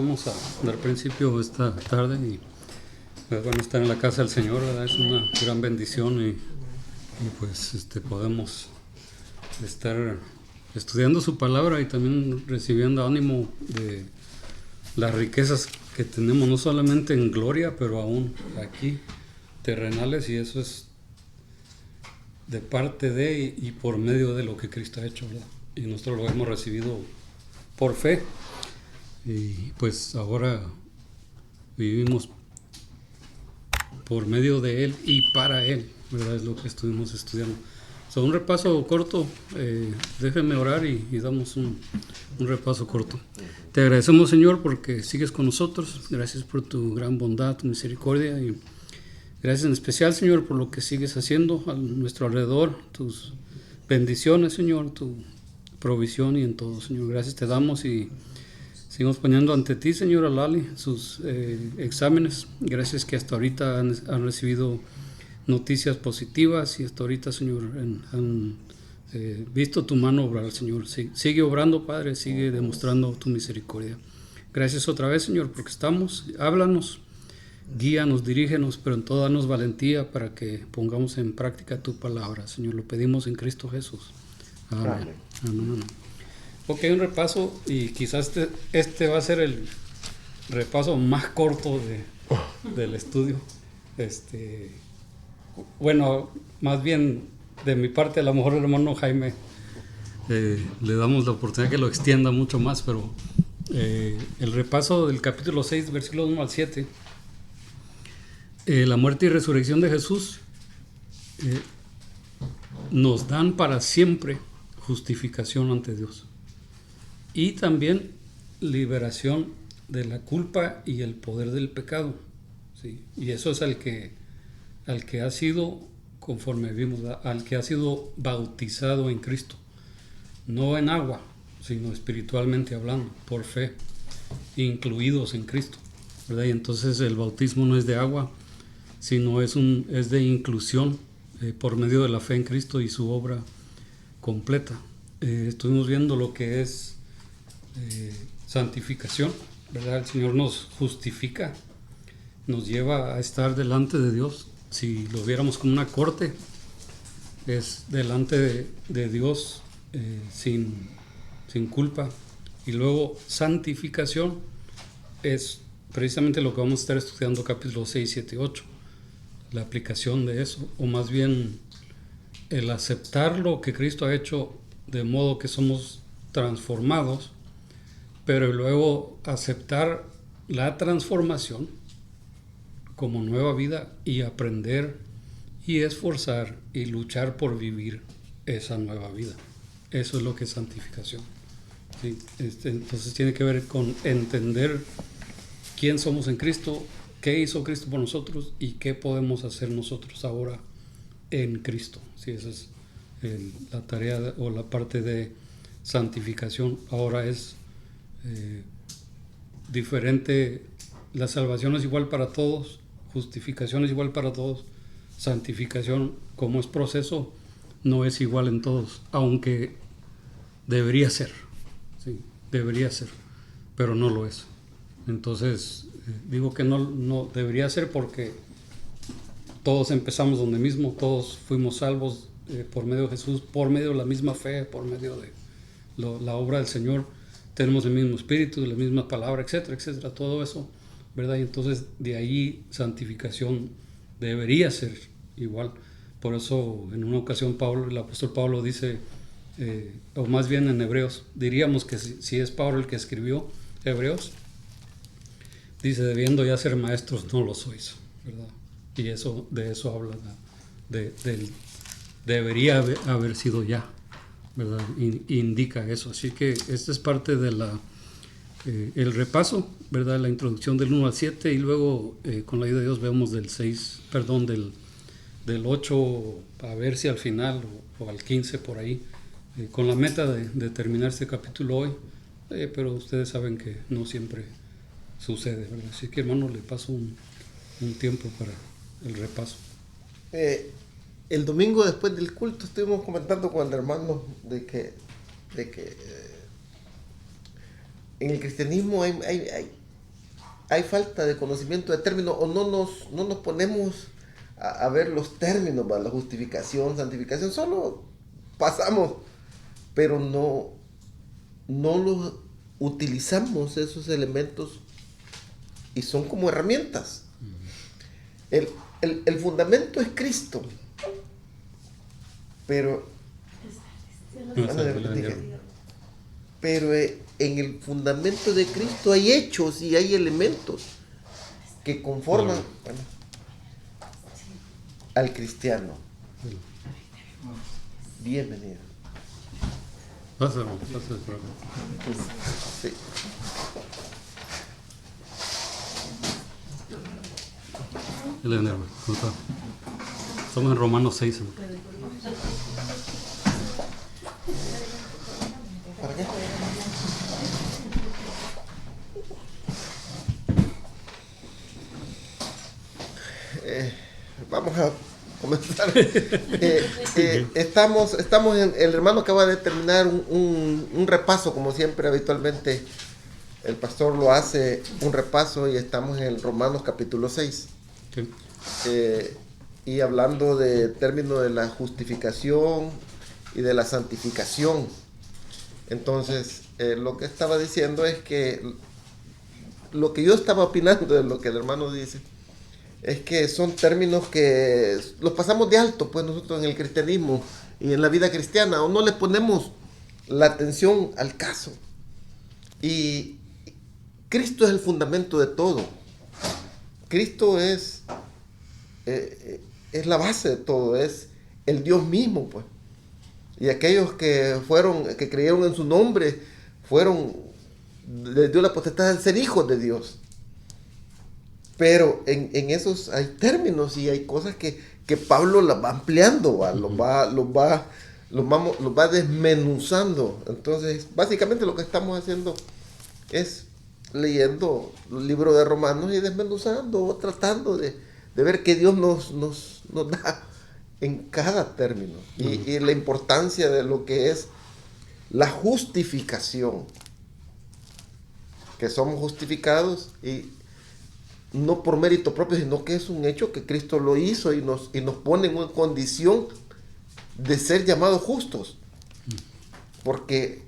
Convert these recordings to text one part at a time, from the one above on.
Vamos a dar principio esta tarde y pues, bueno, estar en la casa del Señor, ¿verdad? Es una gran bendición y pues podemos estar estudiando su palabra y también recibiendo ánimo de las riquezas que tenemos, no solamente en gloria, pero aún aquí terrenales, y eso es de parte de y por medio de lo que Cristo ha hecho, ¿verdad? Y nosotros lo hemos recibido por fe. Y pues ahora vivimos por medio de Él y para Él, ¿verdad? Es lo que estuvimos estudiando. So, un repaso corto, déjenme orar y damos un repaso corto. Te agradecemos, Señor, porque sigues con nosotros. Gracias por tu gran bondad, tu misericordia, y gracias en especial, Señor, por lo que sigues haciendo a nuestro alrededor, tus bendiciones, Señor, tu provisión y en todo, Señor. Gracias te damos y seguimos poniendo ante ti, señora Lali, sus exámenes. Gracias que hasta ahorita han recibido noticias positivas y hasta ahorita, Señor, han visto tu mano obrar, Señor. Sigue obrando, Padre, sigue demostrando tu misericordia. Gracias otra vez, Señor, porque estamos. Háblanos, guíanos, dirígenos, pero en todo danos valentía para que pongamos en práctica tu palabra, Señor. Lo pedimos en Cristo Jesús. Amén. Amén. Amén. Ok, un repaso, y quizás este va a ser el repaso más corto del estudio. Bueno, más bien de mi parte, a lo mejor el hermano Jaime le damos la oportunidad que lo extienda mucho más, pero el repaso del capítulo 6, versículos 1 al 7, la muerte y resurrección de Jesús nos dan para siempre justificación ante Dios. Y también liberación de la culpa y el poder del pecado, ¿sí? Y eso es al que ha sido, conforme vimos, al que ha sido bautizado en Cristo, no en agua, sino espiritualmente hablando, por fe, incluidos en Cristo, ¿verdad? Y entonces el bautismo no es de agua, sino es de inclusión por medio de la fe en Cristo y su obra completa. Estuvimos viendo lo que es santificación, ¿verdad? El Señor nos justifica, nos lleva a estar delante de Dios. Si lo viéramos como una corte, es delante de Dios sin culpa. Y luego santificación es precisamente lo que vamos a estar estudiando, capítulos 6, 7, 8, la aplicación de eso, o más bien el aceptar lo que Cristo ha hecho, de modo que somos transformados, pero luego aceptar la transformación como nueva vida y aprender y esforzar y luchar por vivir esa nueva vida. Eso es lo que es santificación, ¿sí? Entonces tiene que ver con entender quién somos en Cristo, qué hizo Cristo por nosotros y qué podemos hacer nosotros ahora en Cristo, ¿sí? Esa es la tarea o la parte de santificación. Ahora es diferente. La salvación es igual para todos, justificación es igual para todos, santificación, como es proceso, no es igual en todos, aunque debería ser, ¿sí? Debería ser, pero no lo es. Entonces digo que no debería ser porque todos empezamos donde mismo, todos fuimos salvos por medio de Jesús, por medio de la misma fe, por medio de la obra del Señor. Tenemos el mismo espíritu, la misma palabra, etcétera, etcétera, todo eso, ¿verdad? Y entonces de ahí santificación debería ser igual. Por eso en una ocasión el apóstol Pablo dice, o más bien en Hebreos, diríamos que si es Pablo el que escribió Hebreos, dice, debiendo ya ser maestros, no lo sois, ¿verdad? Y de eso habla, debería haber sido ya, ¿verdad? Indica eso. Así que esta es parte de el repaso, ¿verdad? La introducción del 1 al 7 y luego con la ayuda de Dios vemos del 8 a ver si al final o al 15 por ahí, con la meta de terminar este capítulo hoy, pero ustedes saben que no siempre sucede, ¿verdad? Así que, hermano, le paso un tiempo para el repaso. El domingo después del culto estuvimos comentando con el hermano de que en el cristianismo hay hay falta de conocimiento de términos o no nos ponemos a ver los términos, ¿va? La justificación, santificación, solo pasamos, pero no los utilizamos esos elementos y son como herramientas. El fundamento es Cristo, pero en el fundamento de Cristo hay hechos y hay elementos que conforman al cristiano. Bienvenido. Pásalo por acá. Sí. ¿Cómo está? Estamos en Romanos 6. ¿Para qué? Vamos a comenzar. Estamos el hermano acaba de terminar un repaso, como siempre, habitualmente el pastor lo hace, un repaso, y estamos en Romanos capítulo 6. Sí. Y hablando de términos de la justificación y de la santificación. Entonces, lo que estaba diciendo es que lo que yo estaba opinando de lo que el hermano dice es que son términos que los pasamos de alto, pues nosotros en el cristianismo y en la vida cristiana, o no le ponemos la atención al caso. Y Cristo es el fundamento de todo. Cristo es la base de todo, es el Dios mismo, pues. Y aquellos que creyeron en su nombre, les dio la potestad de ser hijos de Dios. Pero en esos hay términos y hay cosas que Pablo las va ampliando, ¿va? Los va desmenuzando. Entonces, básicamente lo que estamos haciendo es leyendo el libro de Romanos y desmenuzando, tratando de ver qué Dios nos da en cada término. Y la importancia de lo que es la justificación. Que somos justificados y no por mérito propio, sino que es un hecho que Cristo lo hizo y nos pone en una condición de ser llamados justos, porque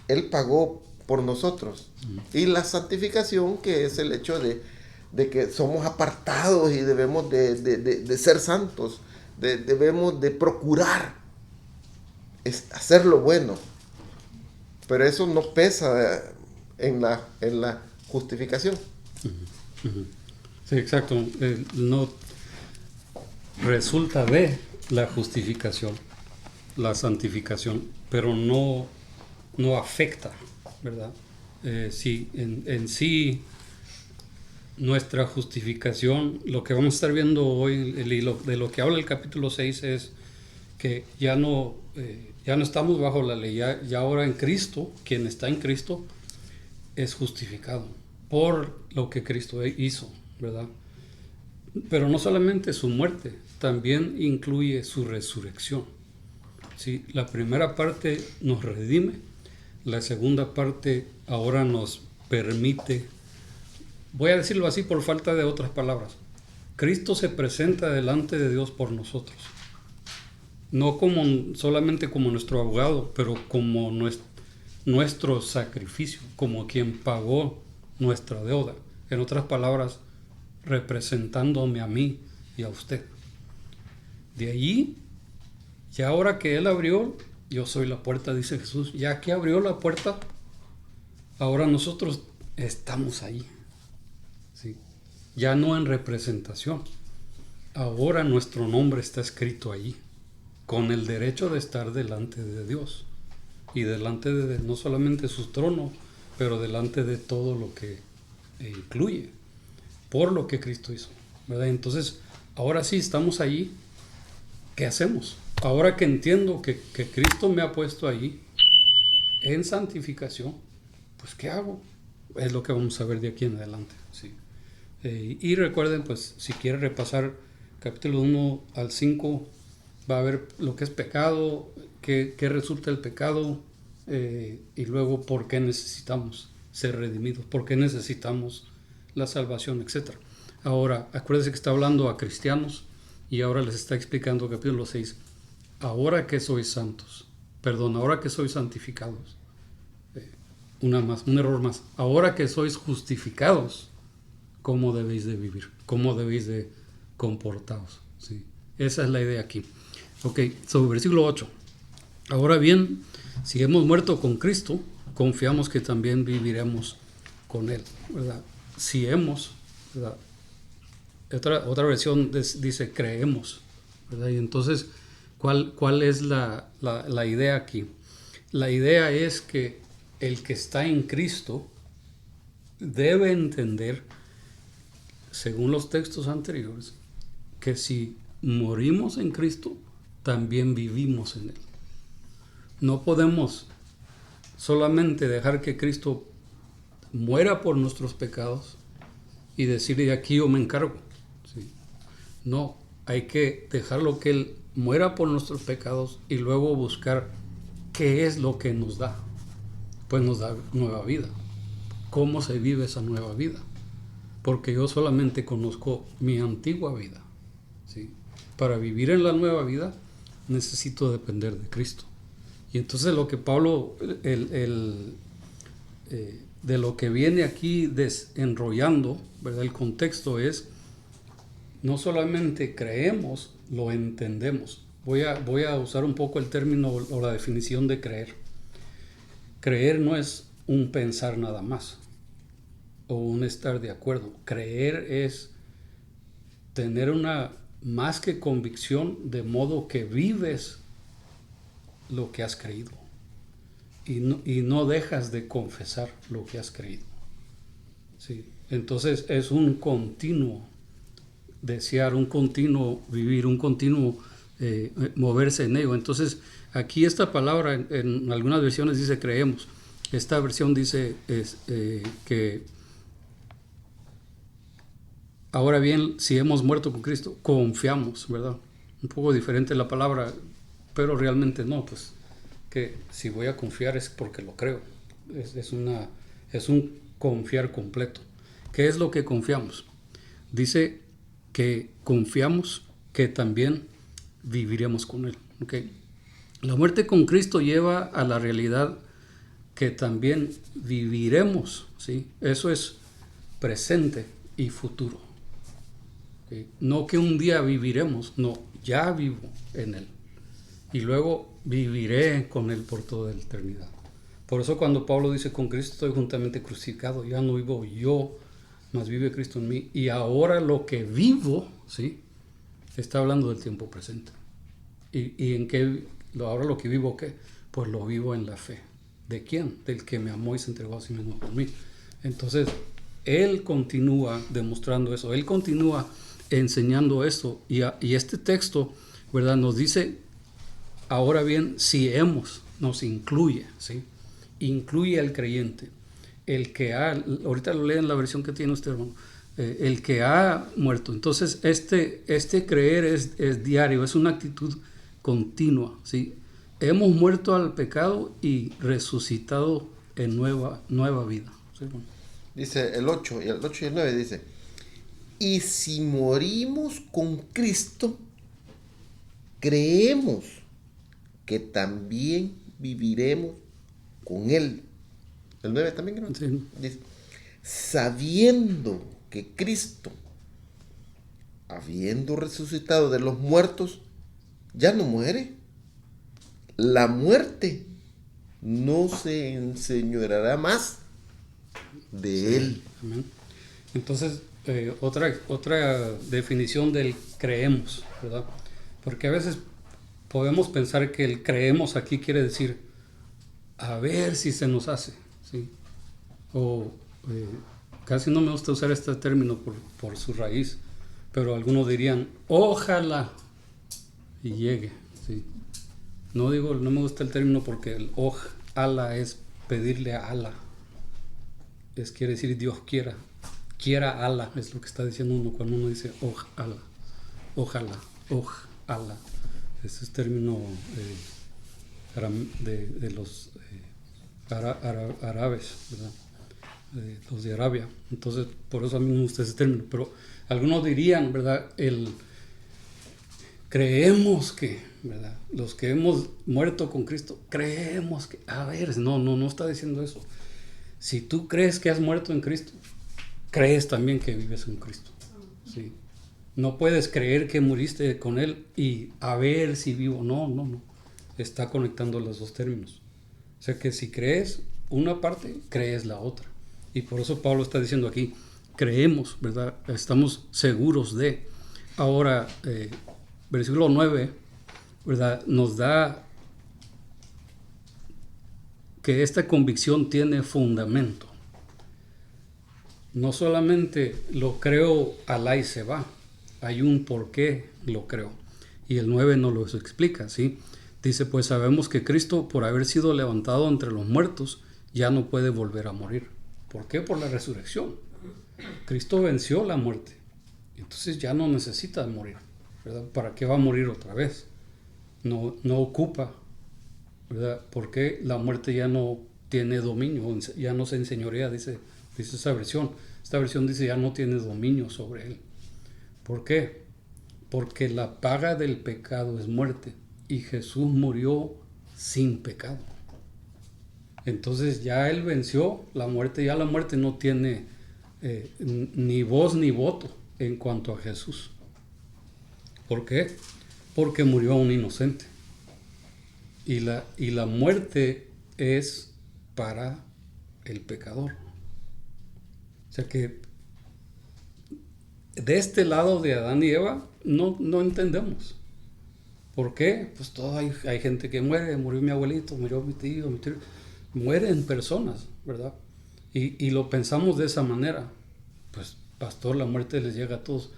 Él pagó por nosotros. Y la santificación, que es el hecho de que somos apartados y debemos de ser santos, debemos de procurar hacer lo bueno, pero eso no pesa en la justificación. Sí, exacto. No resulta de la justificación, la santificación, pero no afecta, ¿verdad? Sí, en sí, nuestra justificación, lo que vamos a estar viendo hoy, de lo que habla el capítulo 6 es que ya no estamos bajo la ley, ya ahora en Cristo, quien está en Cristo es justificado por lo que Cristo hizo, ¿verdad? Pero no solamente su muerte, también incluye su resurrección. ¿Sí? La primera parte nos redime, la segunda parte ahora nos permite, voy a decirlo así por falta de otras palabras, Cristo se presenta delante de Dios por nosotros, no solamente como nuestro abogado, pero como nuestro sacrificio, como quien pagó nuestra deuda. En otras palabras, representándome a mí y a usted. De allí, ya ahora que Él abrió, yo soy la puerta, dice Jesús. Ya que abrió la puerta, ahora nosotros estamos ahí. ¿Sí? Ya no en representación. Ahora nuestro nombre está escrito ahí, con el derecho de estar delante de Dios. Y delante de no solamente su trono, pero delante de todo lo que incluye, por lo que Cristo hizo, ¿verdad? Entonces, ahora sí estamos allí. ¿Qué hacemos? Ahora que entiendo que Cristo me ha puesto ahí en santificación, pues ¿qué hago? Es lo que vamos a ver de aquí en adelante, ¿sí? Y recuerden, pues, si quieren repasar capítulo 1 al 5, va a ver lo que es pecado, qué resulta el pecado, y luego por qué necesitamos ser redimidos, por qué necesitamos la salvación, etc. Ahora, acuérdense que está hablando a cristianos y ahora les está explicando capítulo 6, ahora que sois santos, ahora que sois santificados, un error más, ahora que sois justificados, ¿cómo debéis de vivir? ¿Cómo debéis de comportaros? ¿Sí? Esa es la idea aquí. Ok, sobre versículo 8. Ahora bien, si hemos muerto con Cristo, confiamos que también viviremos con Él, ¿verdad? Si hemos, ¿verdad? Otra versión dice creemos, ¿verdad? Y entonces, ¿cuál es la idea aquí? La idea es que el que está en Cristo debe entender, según los textos anteriores, que si morimos en Cristo, también vivimos en Él. No podemos solamente dejar que Cristo muera por nuestros pecados y decir, de aquí yo me encargo. ¿Sí? No, hay que dejarlo que Él muera por nuestros pecados y luego buscar qué es lo que nos da. Pues nos da nueva vida. ¿Cómo se vive esa nueva vida? Porque yo solamente conozco mi antigua vida. ¿Sí? Para vivir en la nueva vida necesito depender de Cristo. Y entonces lo que Pablo, de lo que viene aquí desenrollando, ¿verdad? El contexto es, no solamente creemos, lo entendemos. Voy a usar un poco el término o la definición de creer. Creer no es un pensar nada más o un estar de acuerdo. Creer es tener una más que convicción, de modo que vives lo que has creído y no dejas de confesar lo que has creído. ¿Sí? Entonces es un continuo desear, un continuo vivir, un continuo moverse en ello. Entonces aquí esta palabra en algunas versiones dice creemos, esta versión dice que ahora bien, si hemos muerto con Cristo, confiamos, ¿verdad? Un poco diferente la palabra, pero realmente no, pues que si voy a confiar es porque lo creo. Es un confiar completo. ¿Qué es lo que confiamos? Dice que confiamos que también viviremos con Él. ¿Okay? La muerte con Cristo lleva a la realidad que también viviremos, ¿sí? Eso es presente y futuro. ¿Okay? No que un día viviremos, no, ya vivo en Él. Y luego viviré con Él por toda la eternidad. Por eso cuando Pablo dice, con Cristo estoy juntamente crucificado, ya no vivo yo, mas vive Cristo en mí. Y ahora lo que vivo, ¿sí? Está hablando del tiempo presente. ¿Y en qué? Ahora lo que vivo, ¿qué? Pues lo vivo en la fe. ¿De quién? Del que me amó y se entregó a sí mismo por mí. Entonces, Él continúa demostrando eso. Él continúa enseñando esto. Y este texto, ¿verdad? Nos dice, ahora bien, si hemos, nos incluye, ¿sí? Incluye al creyente. El que ahorita lo leen en la versión que tiene usted, hermano, el que ha muerto. Entonces, este creer es diario, es una actitud continua, ¿sí? Hemos muerto al pecado y resucitado en nueva vida. ¿Sí? Dice el 8 y el 9 dice, y si morimos con Cristo, creemos que también viviremos con Él. El 9 también, ¿no? Sí. Dice, sabiendo que Cristo, habiendo resucitado de los muertos, ya no muere. La muerte no se enseñoreará más de Él. Amén. Entonces, otra definición del creemos, ¿verdad? Porque a veces podemos pensar que el creemos aquí quiere decir a ver si se nos hace, ¿sí? O casi no me gusta usar este término por su raíz, pero algunos dirían ojalá y llegue, ¿sí? No me gusta el término porque el ojalá es pedirle a Allah, quiere decir Dios quiera Allah, es lo que está diciendo uno cuando uno dice ojalá. Ese es término de los árabes, ¿verdad? los de Arabia. Entonces, por eso a mí me gusta ese término. Pero algunos dirían, ¿verdad? Creemos que, ¿verdad? Los que hemos muerto con Cristo, creemos que... A ver, no está diciendo eso. Si tú crees que has muerto en Cristo, crees también que vives en Cristo. ¿Sí? No puedes creer que muriste con Él y a ver si vivo. No. Está conectando los dos términos. O sea que si crees una parte, crees la otra. Y por eso Pablo está diciendo aquí, creemos, ¿verdad? Estamos seguros de. Ahora, versículo 9, ¿verdad? Nos da que esta convicción tiene fundamento. No solamente lo creo alá y se va, hay un por qué lo creo. Y el 9 nos lo explica, ¿sí? Dice, pues sabemos que Cristo, por haber sido levantado entre los muertos, ya no puede volver a morir. ¿Por qué? Por la resurrección. Cristo venció la muerte. Entonces ya no necesita morir, ¿verdad? ¿Para qué va a morir otra vez? No ocupa, ¿verdad? Porque la muerte ya no tiene dominio, ya no se enseñorea, dice esa versión. Esta versión dice ya no tiene dominio sobre él. ¿Por qué? Porque la paga del pecado es muerte y Jesús murió sin pecado. Entonces ya él venció la muerte, ya la muerte no tiene ni voz ni voto en cuanto a Jesús. ¿Por qué? Porque murió un inocente. Y la muerte es para el pecador. O sea que de este lado de Adán y Eva no entendemos. ¿Por qué? Pues hay gente que muere, murió mi abuelito, murió mi tío, mueren personas, ¿verdad? Y lo pensamos de esa manera. Pues, pastor, la muerte les llega a todos.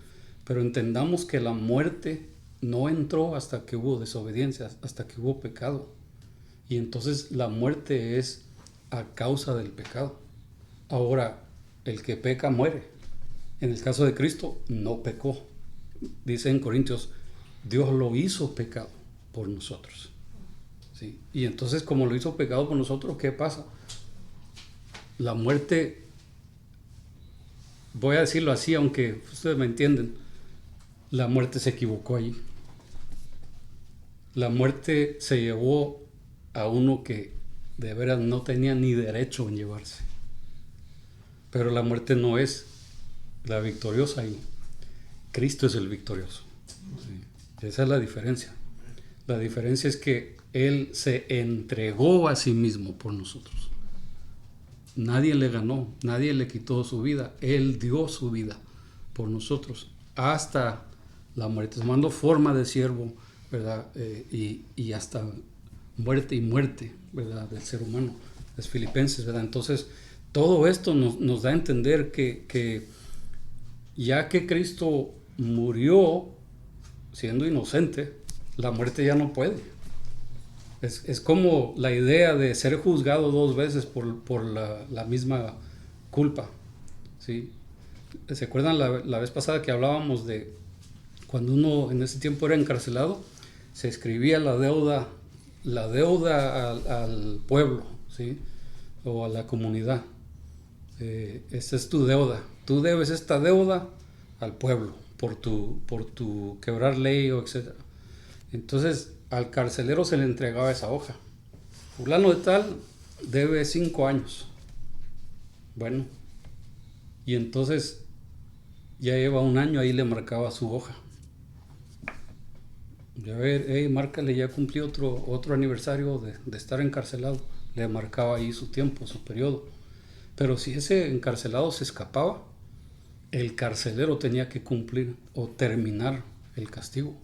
Pero entendamos que la muerte no entró hasta que hubo desobediencia, hasta que hubo pecado. Y entonces la muerte es a causa del pecado. Ahora, el que peca muere. En el caso de Cristo, no pecó. Dice en Corintios, Dios lo hizo pecado por nosotros. ¿Sí? Y entonces, como lo hizo pecado por nosotros, ¿qué pasa? La muerte, voy a decirlo así, aunque ustedes me entienden, la muerte se equivocó allí. La muerte se llevó a uno que de veras no tenía ni derecho en llevarse. Pero la muerte no es la victoriosa ahí. Cristo es el victorioso. Sí. Esa es la diferencia. La diferencia es que Él se entregó a sí mismo por nosotros. Nadie le ganó, nadie le quitó su vida. Él dio su vida por nosotros hasta la muerte, tomando forma de siervo, ¿verdad? Y hasta muerte, ¿verdad? Del ser humano. Es Filipenses, ¿verdad? Entonces, todo esto nos da a entender que ya que Cristo murió siendo inocente, la muerte ya no puede. Es como la idea de ser juzgado dos veces por la misma culpa, ¿sí? ¿Se acuerdan la vez pasada que hablábamos de cuando uno en ese tiempo era encarcelado? Se escribía la deuda al pueblo, ¿sí? O a la comunidad. Esta es tu deuda. Tú debes esta deuda al pueblo por tu quebrar ley o etc. Entonces al carcelero se le entregaba esa hoja. Fulano de tal debe 5 años. Bueno, y entonces ya lleva 1 año, ahí le marcaba su hoja. Y a ver, márcale, ya cumplí otro aniversario de estar encarcelado. Le marcaba ahí su tiempo, su periodo. Pero si ese encarcelado se escapaba, el carcelero tenía que cumplir o terminar el castigo.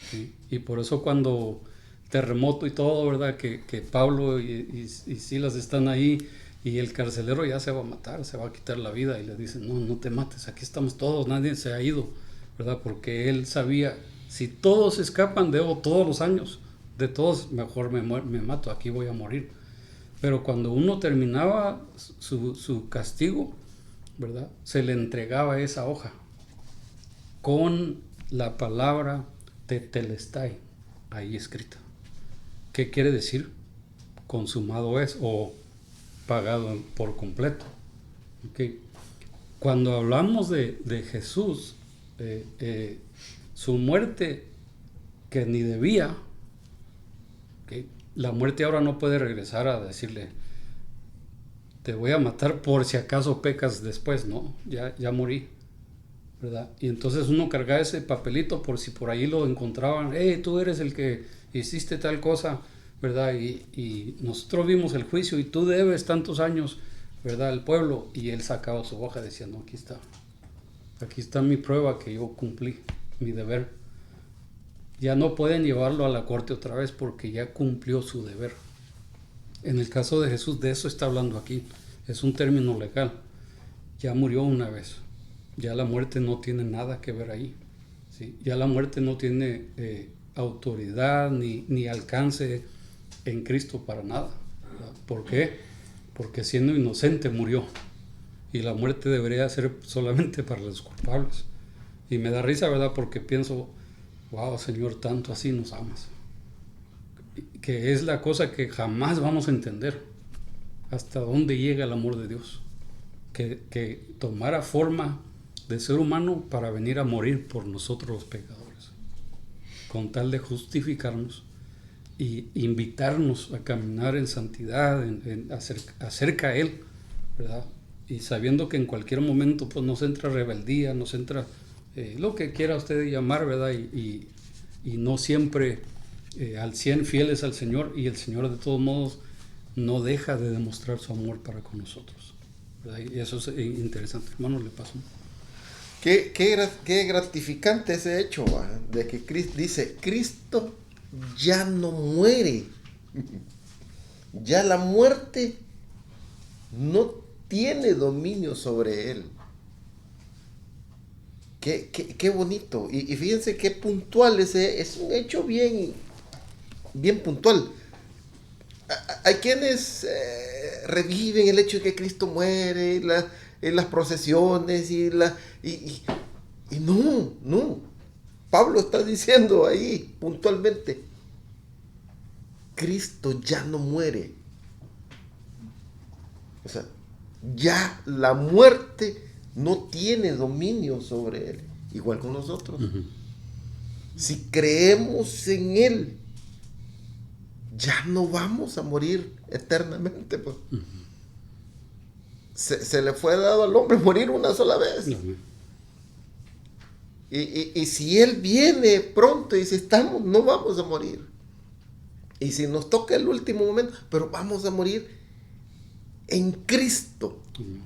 ¿Sí? Y por eso cuando terremoto y todo, ¿verdad? Que Pablo y Silas están ahí y el carcelero ya se va a matar, se va a quitar la vida y le dicen, no te mates, aquí estamos todos, nadie se ha ido, ¿verdad? Porque él sabía, si todos escapan, debo todos los años, de todos mejor me mato, aquí voy a morir. Pero cuando uno terminaba su castigo, ¿verdad? Se le entregaba esa hoja con la palabra tetelestai ahí escrita. ¿Qué quiere decir? Consumado es o pagado por completo. Okay. Cuando hablamos de Jesús, su muerte que ni debía, okay, la muerte ahora no puede regresar a decirle, te voy a matar por si acaso pecas después, ¿no? Ya morí, ¿verdad? Y entonces uno carga ese papelito por si por ahí lo encontraban, tú eres el que hiciste tal cosa, ¿verdad? Y nosotros vimos el juicio y tú debes tantos años, ¿verdad? Al pueblo. Y él sacaba su hoja diciendo, aquí está mi prueba que yo cumplí mi deber. Ya no pueden llevarlo a la corte otra vez porque ya cumplió su deber. En el caso de Jesús, de eso está hablando aquí. Es un término legal. Ya murió una vez. Ya la muerte no tiene nada que ver ahí. ¿Sí? Ya la muerte no tiene autoridad ni alcance en Cristo para nada. ¿Verdad? ¿Por qué? Porque siendo inocente murió. Y la muerte debería ser solamente para los culpables. Y me da risa, ¿verdad? Porque pienso, wow, Señor, tanto así nos amas. Que es la cosa que jamás vamos a entender. Hasta dónde llega el amor de Dios. Que tomara forma de ser humano para venir a morir por nosotros los pecadores. Con tal de justificarnos y invitarnos a caminar en santidad, acerca a Él, ¿verdad? Y sabiendo que en cualquier momento pues nos entra rebeldía, nos entra lo que quiera usted llamar, ¿verdad? Y no siempre al 100 fieles al Señor, y el Señor de todos modos no deja de demostrar su amor para con nosotros, ¿verdad? Y eso es interesante. Hermano, le paso. Qué gratificante ese hecho, ¿va? De que dice, Cristo ya no muere. Ya la muerte no tiene dominio sobre él. Qué bonito. Y fíjense qué puntual es un hecho bien puntual. Hay quienes reviven el hecho de que Cristo muere en las procesiones y no. Pablo está diciendo ahí puntualmente, Cristo ya no muere. O sea, ya la muerte no tiene dominio sobre él. Igual con nosotros. Uh-huh. Si creemos en él, ya no vamos a morir eternamente. Pues. Uh-huh. Se le fue dado al hombre morir una sola vez. Uh-huh. Y si él viene pronto y si estamos, no vamos a morir. Y si nos toca el último momento, pero vamos a morir en Cristo. Uh-huh.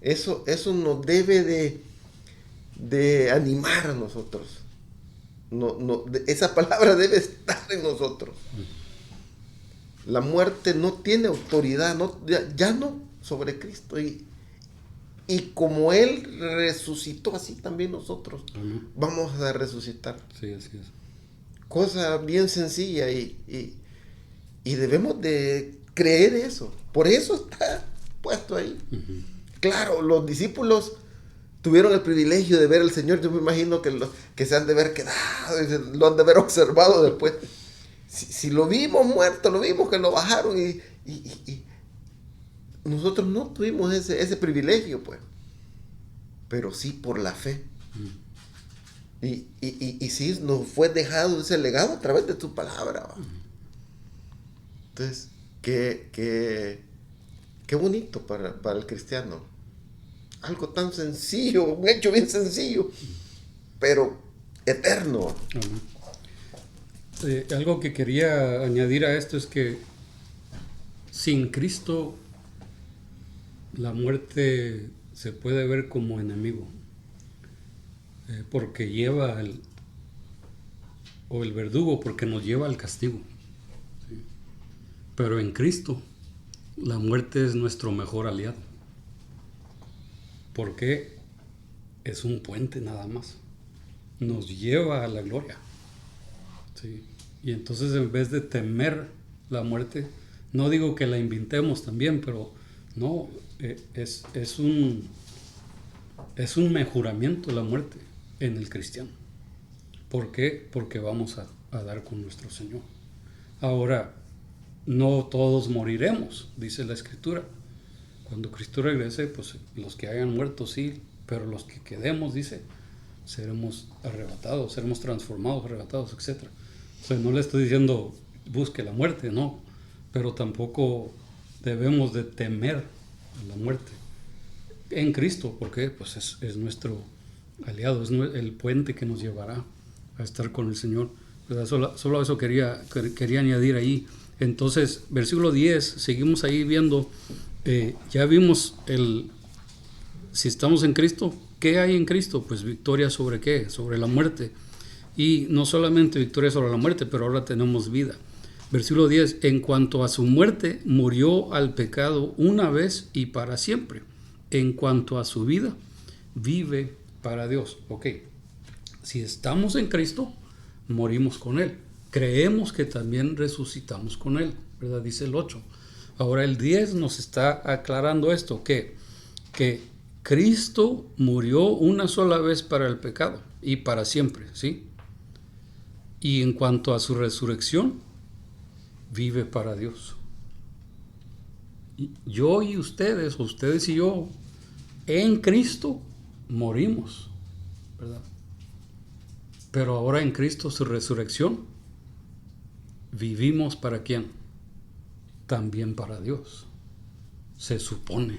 Eso nos debe de animar a nosotros. Esa palabra debe estar en nosotros. La muerte no tiene autoridad, ya no sobre Cristo. Y como Él resucitó, así también nosotros vamos a resucitar. Sí, así es. Cosa bien sencilla y debemos de creer eso. Por eso está puesto ahí. Uh-huh. Claro, los discípulos tuvieron el privilegio de ver al Señor. Yo me imagino que se han de haber quedado, lo han de haber observado después. Si lo vimos muerto, lo vimos que lo bajaron y nosotros no tuvimos ese privilegio, pues. Pero sí por la fe. Y sí nos fue dejado ese legado a través de tu palabra. ¿Va? Entonces, qué bonito para el cristiano. Algo tan sencillo, un hecho bien sencillo, pero eterno. Algo que quería añadir a esto es que sin Cristo la muerte se puede ver como enemigo, porque lleva el verdugo, porque nos lleva al castigo, ¿sí? Pero en Cristo la muerte es nuestro mejor aliado, porque es un puente nada más, nos lleva a la gloria, ¿sí? Y entonces en vez de temer la muerte, no digo que la inventemos también, pero no, es un mejoramiento la muerte en el cristiano. ¿Por qué? Porque vamos a dar con nuestro Señor. Ahora, no todos moriremos, dice la Escritura, Cuando Cristo regrese, pues los que hayan muerto sí, pero los que quedemos, dice, seremos arrebatados, seremos transformados, arrebatados, etc. O sea, no le estoy diciendo busque la muerte, no, pero tampoco debemos de temer a la muerte en Cristo, porque pues es nuestro aliado, es el puente que nos llevará a estar con el Señor. Solo eso quería añadir ahí. Entonces, versículo 10, seguimos ahí viendo, ya vimos si estamos en Cristo, ¿qué hay en Cristo? Pues victoria sobre qué, sobre la muerte. Y no solamente victoria sobre la muerte, pero ahora tenemos vida. Versículo 10, en cuanto a su muerte, murió al pecado una vez y para siempre. En cuanto a su vida, vive para Dios. Ok, si estamos en Cristo, morimos con Él. Creemos que también resucitamos con Él, ¿verdad? Dice el 8. Ahora el 10 nos está aclarando esto, que Cristo murió una sola vez para el pecado y para siempre, ¿sí? Y en cuanto a su resurrección, vive para Dios. Yo y ustedes, o ustedes y yo, en Cristo morimos, ¿verdad? Pero ahora en Cristo, su resurrección, vivimos ¿para quién? También para Dios. Se supone,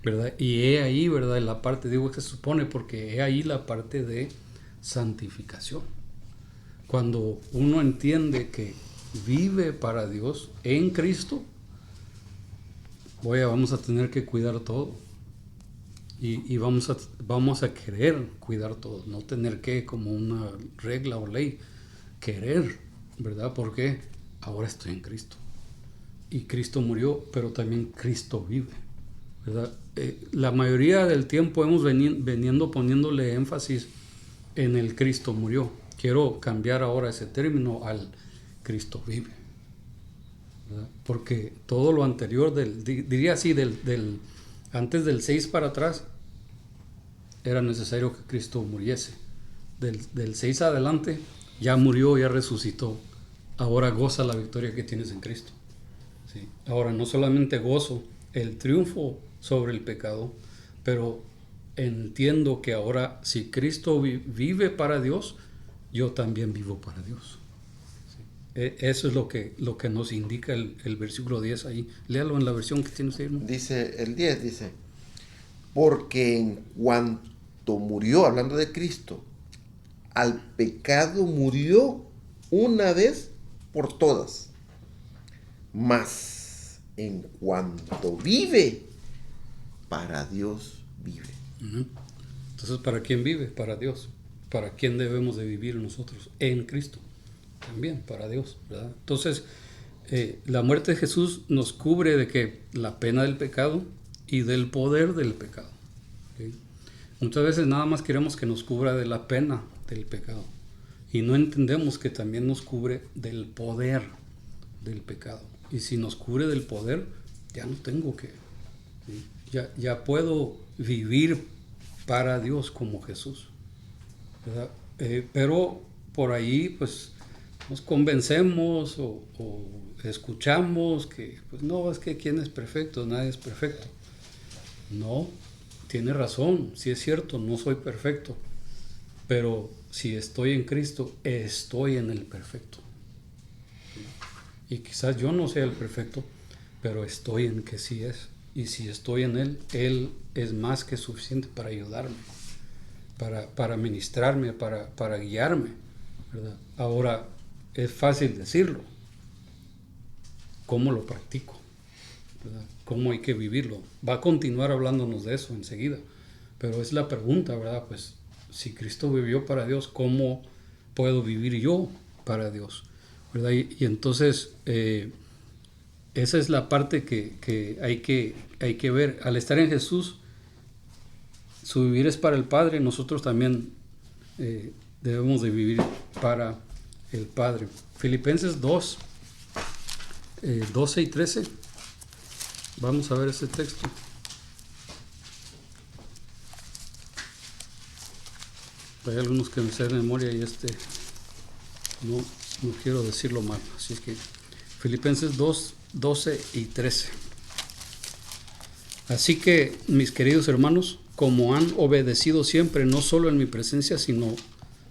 ¿verdad? Y he ahí, ¿verdad? La parte, digo que se supone porque he ahí la parte de santificación. Cuando uno entiende que vive para Dios en Cristo, vamos a tener que cuidar todo. Y vamos a querer cuidar todo, no tener que, como una regla o ley, querer, ¿verdad? Porque ahora estoy en Cristo. Y Cristo murió, pero también Cristo vive, ¿verdad? La mayoría del tiempo hemos venido poniéndole énfasis en el Cristo murió. Quiero cambiar ahora ese término al Cristo vive, ¿verdad? Porque todo lo anterior, diría así, antes del 6 para atrás, era necesario que Cristo muriese. Del 6 adelante, ya murió, ya resucitó. Ahora goza la victoria que tienes en Cristo. ¿Sí? Ahora no solamente gozo el triunfo sobre el pecado, pero entiendo que ahora si Cristo vive para Dios, yo también vivo para Dios. ¿Sí? Eso es lo que nos indica el versículo 10 ahí. Léalo en la versión que tienes ahí, ¿no? Dice el 10, dice, porque en cuanto murió, hablando de Cristo, al pecado murió una vez por todas, mas en cuanto vive, para Dios vive. Entonces, ¿para quién vive? Para Dios. ¿Para quién debemos de vivir nosotros? En Cristo. También, para Dios, ¿verdad? Entonces, la muerte de Jesús nos cubre de que la pena del pecado y del poder del pecado. ¿Okay? Muchas veces nada más queremos que nos cubra de la pena del pecado y no entendemos que también nos cubre del poder del pecado. Y si nos cubre del poder, ya no tengo que, ¿sí? Ya puedo vivir para Dios como Jesús, ¿verdad? Pero por ahí pues nos convencemos o escuchamos que pues no, es que ¿quién es perfecto? Nadie es perfecto. No, tiene razón, sí es cierto, no soy perfecto, pero si estoy en Cristo, estoy en el perfecto. Y quizás yo no sea el perfecto, pero estoy en que sí es. Y si estoy en Él, Él es más que suficiente para ayudarme, para ministrarme, para guiarme, ¿verdad? Ahora, es fácil decirlo. ¿Cómo lo practico? ¿Verdad? ¿Cómo hay que vivirlo? Va a continuar hablándonos de eso enseguida. Pero es la pregunta, ¿verdad? Pues, si Cristo vivió para Dios, ¿cómo puedo vivir yo para Dios? ¿Verdad? Y entonces, esa es la parte que hay que ver. Al estar en Jesús, su vivir es para el Padre, nosotros también debemos de vivir para el Padre. Filipenses 2, 12 y 13. Vamos a ver ese texto. Hay algunos que me sé de memoria y no quiero decirlo mal. Así que Filipenses 2, 12 y 13. Así que, mis queridos hermanos, como han obedecido siempre, no solo en mi presencia, sino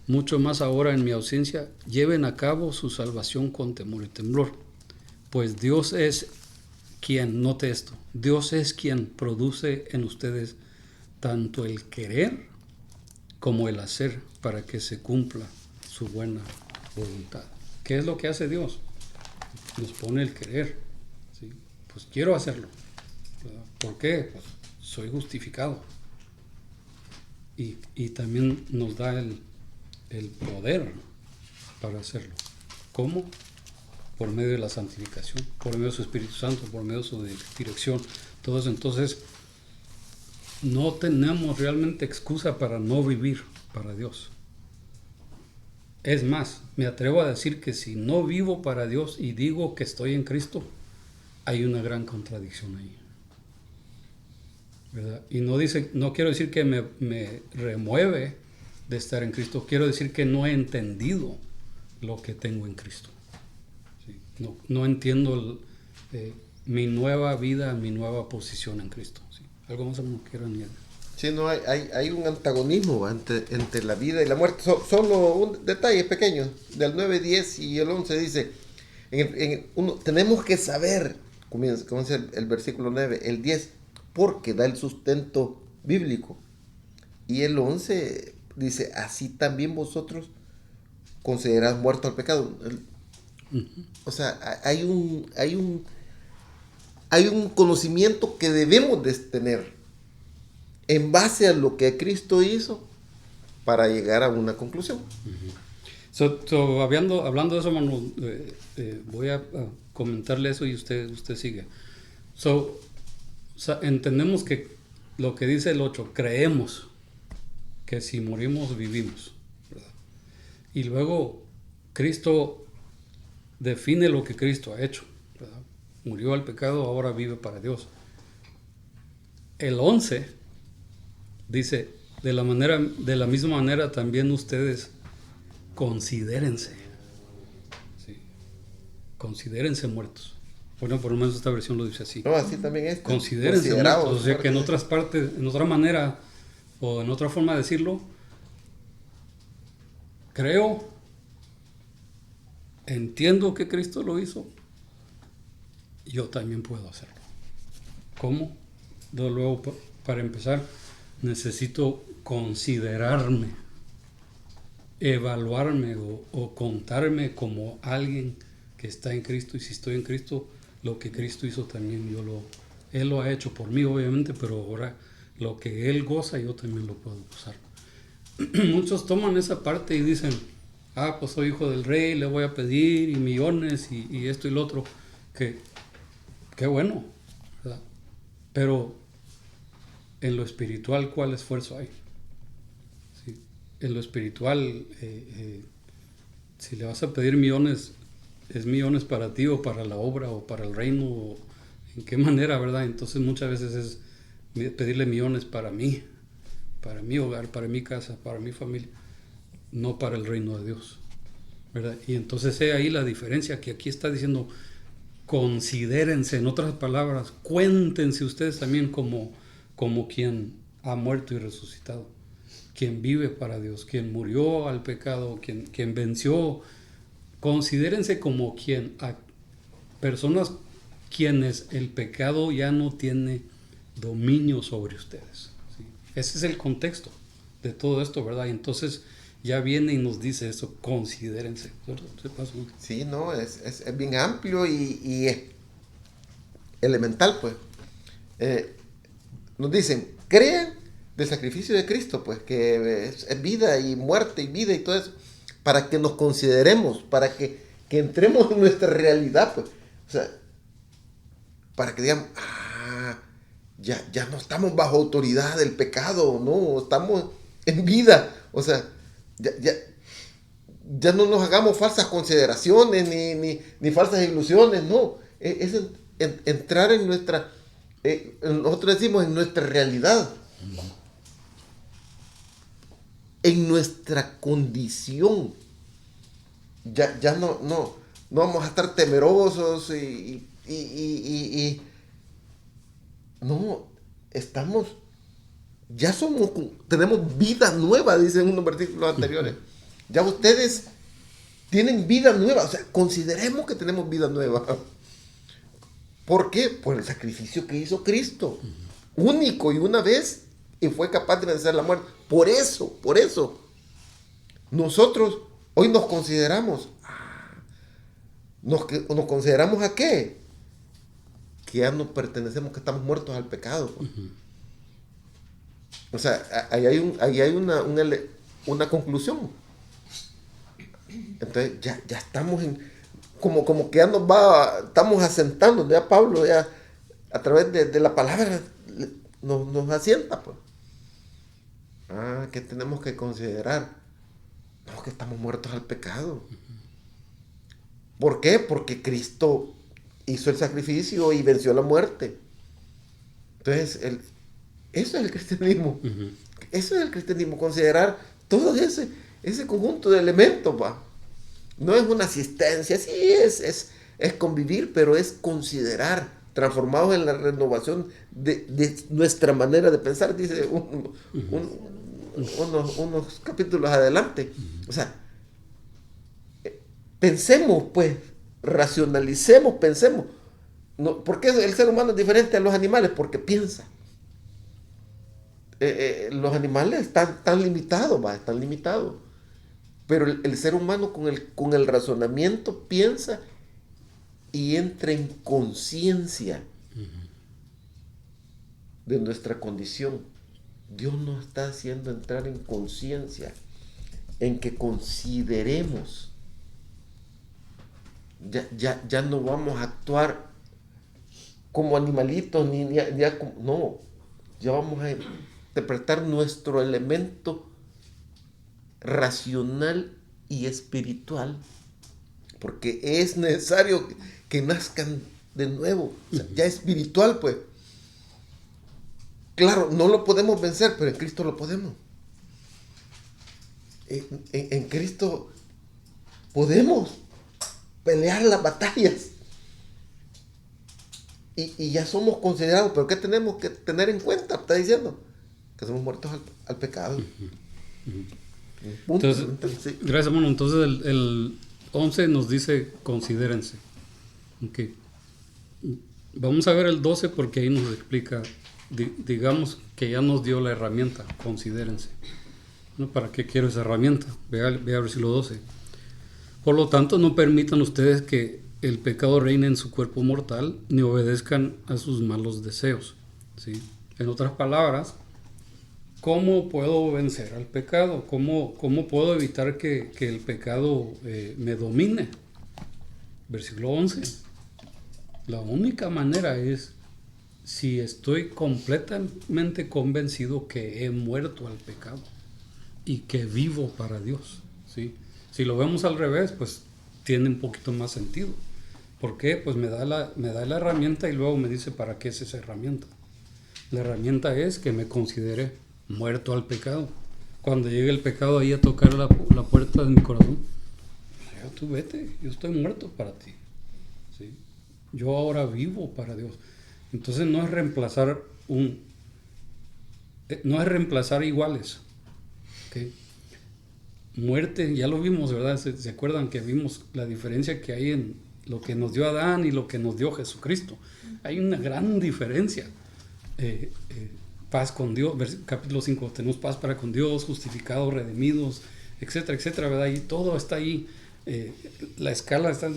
mucho más ahora en mi ausencia, lleven a cabo su salvación con temor y temblor. Pues Dios es quien, note esto, Dios es quien produce en ustedes tanto el querer como el hacer para que se cumpla su buena voluntad. ¿Qué es lo que hace Dios? Nos pone el querer, ¿sí? Pues quiero hacerlo, ¿verdad? ¿Por qué? Pues soy justificado. Y también nos da el poder para hacerlo. ¿Cómo? Por medio de la santificación, por medio de su Espíritu Santo, por medio de su dirección. Todo eso. Entonces, no tenemos realmente excusa para no vivir para Dios. Es más, me atrevo a decir que si no vivo para Dios y digo que estoy en Cristo, hay una gran contradicción ahí, ¿verdad? Y no quiero decir que me remueve de estar en Cristo, quiero decir que no he entendido lo que tengo en Cristo. ¿Sí? No entiendo mi nueva vida, mi nueva posición en Cristo. ¿Sí? Algo más no quiero añadir. Sí, no, hay un antagonismo entre la vida y la muerte. Solo un detalle pequeño, del 9, 10 y el 11 dice, tenemos que saber, comienza el versículo 9, el 10, porque da el sustento bíblico. Y el 11 dice, así también vosotros considerad muerto al pecado. O sea, hay un conocimiento que debemos de tener en base a lo que Cristo hizo para llegar a una conclusión. Hablando de eso, hermano, voy a comentarle eso y usted sigue. Entendemos que lo que dice el 8, creemos que si morimos, vivimos, ¿verdad? Y luego Cristo define lo que Cristo ha hecho, ¿verdad? Murió al pecado, ahora vive para Dios. El 11 dice, de la misma manera también ustedes considérense, ¿sí? Considérense muertos. Bueno, por lo menos esta versión lo dice así. No, así también es. Considérense muertos. O sea que en otras partes, en otra manera, o en otra forma de decirlo, creo, entiendo que Cristo lo hizo, yo también puedo hacerlo. ¿Cómo? Luego, para empezar, necesito considerarme, evaluarme o contarme como alguien que está en Cristo. Y si estoy en Cristo, lo que Cristo hizo también Él lo ha hecho por mí, obviamente, pero ahora lo que Él goza, yo también lo puedo gozar. Muchos toman esa parte y dicen, pues soy hijo del rey, le voy a pedir y millones y esto y lo otro. Qué bueno, ¿verdad? Pero en lo espiritual, ¿cuál esfuerzo hay? ¿Sí? En lo espiritual, si le vas a pedir millones, ¿es millones para ti o para la obra o para el reino? ¿O en qué manera, verdad? Entonces muchas veces es pedirle millones para mí, para mi hogar, para mi casa, para mi familia, no para el reino de Dios, ¿verdad? Y entonces ahí la diferencia, que aquí está diciendo, considérense, en otras palabras, cuéntense ustedes también como quien ha muerto y resucitado, quien vive para Dios, quien murió al pecado, quien venció. Considérense como personas quienes el pecado ya no tiene dominio sobre ustedes, ¿sí? Ese es el contexto de todo esto, ¿verdad? Y entonces ya viene y nos dice eso, considérense. Sí, no, es bien amplio y es elemental, pues. Nos dicen, crean del sacrificio de Cristo, pues, que es vida y muerte y vida y todo eso, para que nos consideremos, para que entremos en nuestra realidad, pues. O sea, para que digamos, ya no estamos bajo autoridad del pecado, no, estamos en vida. O sea, ya no nos hagamos falsas consideraciones ni falsas ilusiones, no. Es entrar en nuestra, nosotros decimos en nuestra realidad, en nuestra condición. Ya no vamos a estar temerosos y no, tenemos vida nueva, dicen unos versículos anteriores. Ya ustedes tienen vida nueva, o sea, consideremos que tenemos vida nueva. ¿Por qué? Por el sacrificio que hizo Cristo, único y una vez, y fue capaz de vencer la muerte. Por eso, nosotros hoy nos consideramos, ¿nos consideramos a qué? Que ya no pertenecemos, que estamos muertos al pecado. O sea, ahí hay una conclusión. Entonces ya estamos como que ya estamos asentando, ya Pablo ya a través de la palabra nos asienta, pues. ¿Qué tenemos que considerar? No, que estamos muertos al pecado. ¿Por qué? Porque Cristo hizo el sacrificio y venció la muerte. Entonces, eso es el cristianismo. Eso es el cristianismo, considerar todo ese conjunto de elementos, va. No es una asistencia, sí es convivir, pero es considerar, transformados en la renovación de nuestra manera de pensar, dice unos capítulos adelante. O sea, pensemos, pues, racionalicemos, pensemos. No, ¿por qué el ser humano es diferente a los animales? Porque piensa. Los animales están limitados, están limitados. Pero el ser humano con el razonamiento piensa y entra en conciencia de nuestra condición. Dios nos está haciendo entrar en conciencia, en que consideremos. Ya no vamos a actuar como animalitos, no. Ya vamos a interpretar nuestro elemento racional y espiritual, porque es necesario que nazcan de nuevo, o sea, ya espiritual, pues. Claro, no lo podemos vencer, pero en Cristo lo podemos. En Cristo podemos pelear las batallas. Y ya somos considerados, pero ¿qué tenemos que tener en cuenta? Está diciendo que somos muertos al pecado. Entonces, sí. Gracias, hermano. Entonces el 11 nos dice considérense. Okay. Vamos a ver el 12 porque ahí nos explica, digamos que ya nos dio la herramienta, considérense. ¿No? ¿Para qué quiero esa herramienta? Vea el versículo 12. Por lo tanto, no permitan ustedes que el pecado reine en su cuerpo mortal, ni obedezcan a sus malos deseos. ¿Sí? En otras palabras, ¿cómo puedo vencer al pecado? ¿Cómo puedo evitar que el pecado me domine? Versículo 11. La única manera es si estoy completamente convencido que he muerto al pecado y que vivo para Dios. ¿Sí? Si lo vemos al revés, pues tiene un poquito más sentido. ¿Por qué? Pues me da la herramienta y luego me dice para qué es esa herramienta. La herramienta es que me considere muerto al pecado. Cuando llegue el pecado ahí a tocar la puerta de mi corazón, tú vete, yo estoy muerto para ti. ¿Sí? Yo ahora vivo para Dios. Entonces no es reemplazar iguales. ¿Okay? Muerte, ya lo vimos, ¿verdad? ¿Se acuerdan que vimos la diferencia que hay en lo que nos dio Adán y lo que nos dio Jesucristo? Hay una gran diferencia. Paz con Dios, capítulo 5, tenemos paz para con Dios, justificados, redimidos, etcétera, etcétera, ¿verdad? Y todo está ahí. La escala está,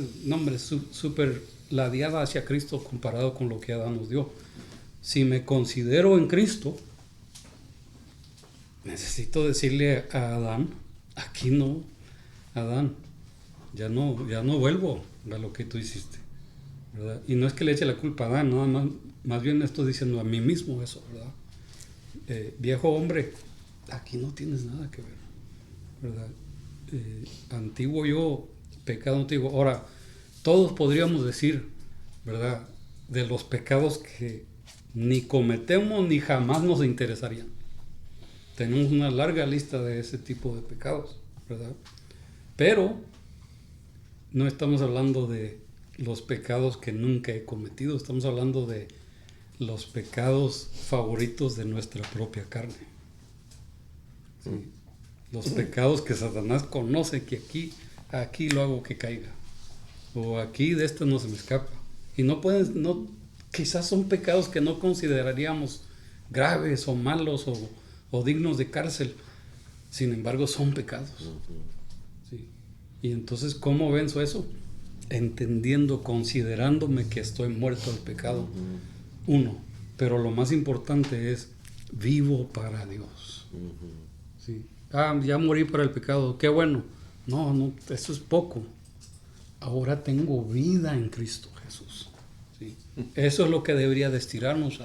súper ladeada hacia Cristo comparado con lo que Adán nos dio. Si me considero en Cristo, necesito decirle a Adán, aquí no, Adán, ya no vuelvo a lo que tú hiciste, ¿verdad? Y no es que le eche la culpa a Adán, no, más bien estoy diciendo a mí mismo eso, ¿verdad? Viejo hombre, aquí no tienes nada que ver, ¿verdad? Antiguo yo, pecado antiguo. Ahora, todos podríamos decir, ¿verdad?, de los pecados que ni cometemos ni jamás nos interesarían. Tenemos una larga lista de ese tipo de pecados, ¿verdad? Pero no estamos hablando de los pecados que nunca he cometido, estamos hablando de los pecados favoritos de nuestra propia carne. ¿Sí? Los pecados que Satanás conoce, que aquí lo hago que caiga. O aquí de esto no se me escapa. Y quizás son pecados que no consideraríamos graves o malos o dignos de cárcel. Sin embargo, son pecados. ¿Sí? Y entonces, ¿cómo venzo eso? Entendiendo, considerándome que estoy muerto al pecado. Uno, pero lo más importante es vivo para Dios. ¿Sí? Ya morí para el pecado, qué bueno. No, eso es poco. Ahora tengo vida en Cristo Jesús. ¿Sí? Eso es lo que debería de estirarnos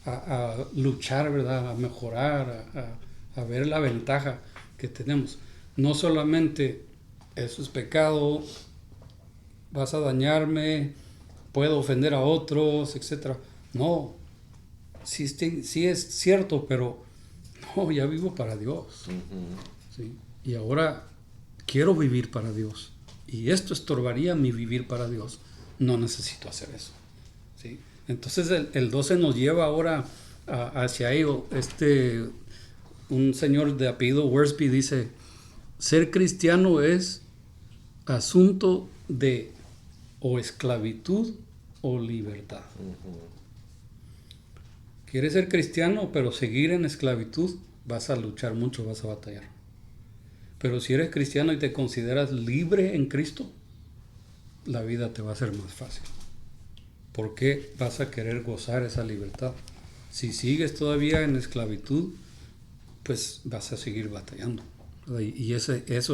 a luchar, ¿verdad? A mejorar, a ver la ventaja que tenemos. No solamente eso es pecado, vas a dañarme, puedo ofender a otros, etc. No, sí es cierto, pero no, ya vivo para Dios. ¿Sí? Y ahora quiero vivir para Dios. Y esto estorbaría mi vivir para Dios. No necesito hacer eso. ¿Sí? Entonces el 12 nos lleva ahora hacia ello. Un señor de apellido Worsby dice, ser cristiano es asunto de o esclavitud o libertad. ¿Quieres ser cristiano pero seguir en esclavitud? Vas a luchar mucho, vas a batallar. Pero si eres cristiano y te consideras libre en Cristo, la vida te va a ser más fácil. ¿Por qué vas a querer gozar esa libertad? Si sigues todavía en esclavitud, pues vas a seguir batallando. Y eso es